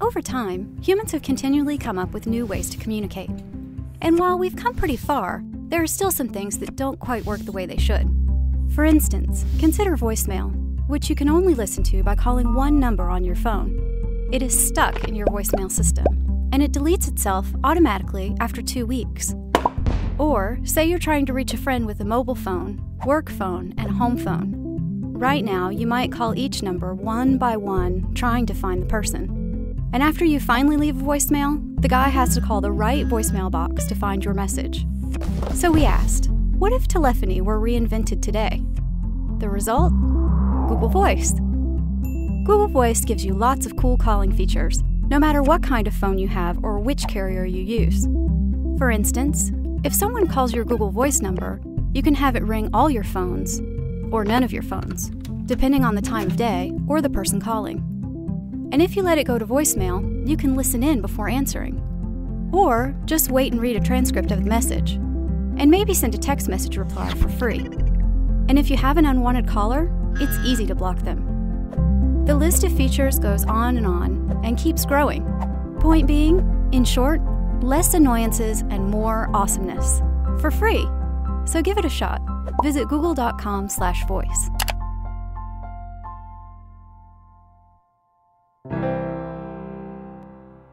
Over time, humans have continually come up with new ways to communicate. And while we've come pretty far, there are still some things that don't quite work the way they should. For instance, consider voicemail, which you can only listen to by calling one number on your phone. It is stuck in your voicemail system, and it deletes itself automatically after 2 weeks. Or, say you're trying to reach a friend with a mobile phone, work phone, and home phone. Right now, you might call each number one by one, trying to find the person. And after you finally leave a voicemail, the guy has to call the right voicemail box to find your message. So we asked, what if telephony were reinvented today? The result? Google Voice. Google Voice gives you lots of cool calling features, no matter what kind of phone you have or which carrier you use. For instance, if someone calls your Google Voice number, you can have it ring all your phones, or none of your phones, depending on the time of day or the person calling. And if you let it go to voicemail, you can listen in before answering. Or just wait and read a transcript of the message. And maybe send a text message reply for free. And if you have an unwanted caller, it's easy to block them. The list of features goes on and keeps growing. Point being, in short, less annoyances and more awesomeness. For free. So give it a shot. Visit google.com/voice.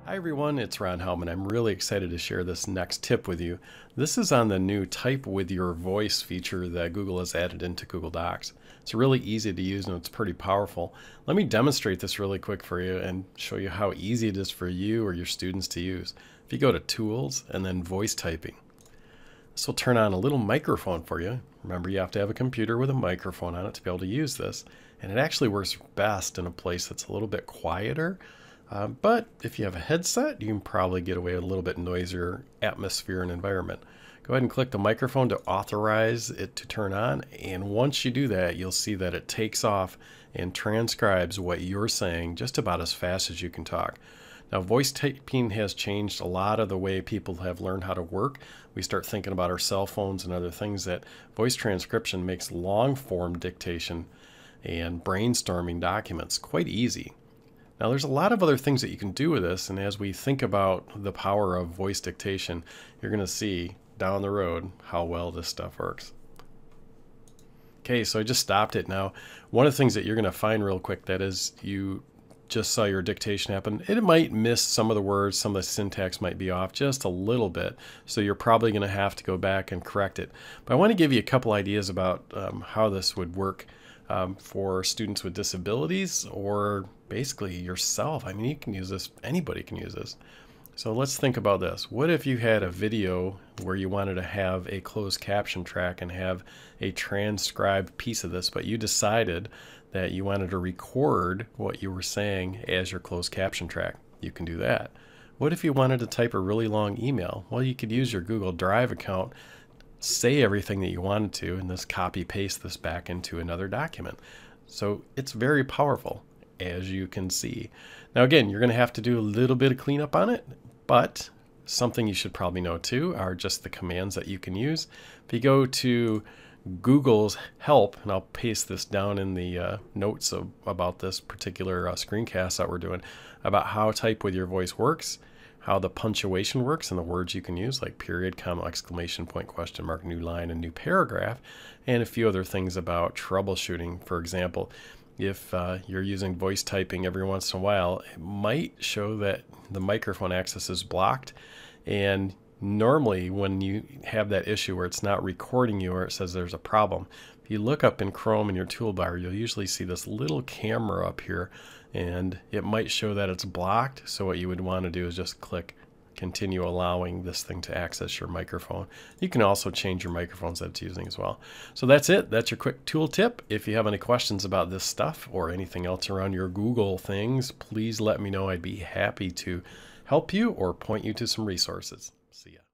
Hi everyone, it's Ron Hellman. I'm really excited to share this next tip with you. This is on the new Type with Your Voice feature that Google has added into Google Docs. It's really easy to use and it's pretty powerful. Let me demonstrate this really quick for you and show you how easy it is for you or your students to use. If you go to Tools and then Voice Typing, this will turn on a little microphone for you. Remember, you have to have a computer with a microphone on it to be able to use this. And it actually works best in a place that's a little bit quieter. But if you have a headset, you can probably get away with a little bit noisier atmosphere and environment. Go ahead and click the microphone to authorize it to turn on. And once you do that, you'll see that it takes off and transcribes what you're saying just about as fast as you can talk. Now, voice typing has changed a lot of the way people have learned how to work. We start thinking about our cell phones and other things that voice transcription makes long form dictation and brainstorming documents quite easy. Now, there's a lot of other things that you can do with this, and as we think about the power of voice dictation, you're going to see down the road how well this stuff works. Okay, so I just stopped it. Now, one of the things that you're going to find real quick, that is, you just saw your dictation happen. It might miss some of the words, some of the syntax might be off just a little bit, so you're probably going to have to go back and correct it. But I want to give you a couple ideas about how this would work for students with disabilities, or basically yourself. I mean, you can use this, anybody can use this. So let's think about this. What if you had a video where you wanted to have a closed caption track and have a transcribed piece of this, but you decided that you wanted to record what you were saying as your closed caption track? You can do that. What if you wanted to type a really long email? Well, you could use your Google Drive account, say everything that you wanted to, and just copy paste this back into another document. So it's very powerful, as you can see. Now again, you're going to have to do a little bit of cleanup on it, but something you should probably know too are just the commands that you can use. If you go to Google's help, and I'll paste this down in the notes about this particular screencast that we're doing, about how Type with Your Voice works, how the punctuation works and the words you can use, like period, comma, exclamation point, question mark, new line, and new paragraph, and a few other things about troubleshooting. For example, if you're using voice typing every once in a while, it might show that the microphone access is blocked. And normally when you have that issue where it's not recording you or it says there's a problem, if you look up in Chrome in your toolbar, you'll usually see this little camera up here, and it might show that it's blocked. So what you would want to do is just click continue allowing this thing to access your microphone. You can also change your microphones that it's using as well. So that's it. That's your quick tool tip. If you have any questions about this stuff or anything else around your Google things, please let me know. I'd be happy to help you or point you to some resources. See ya.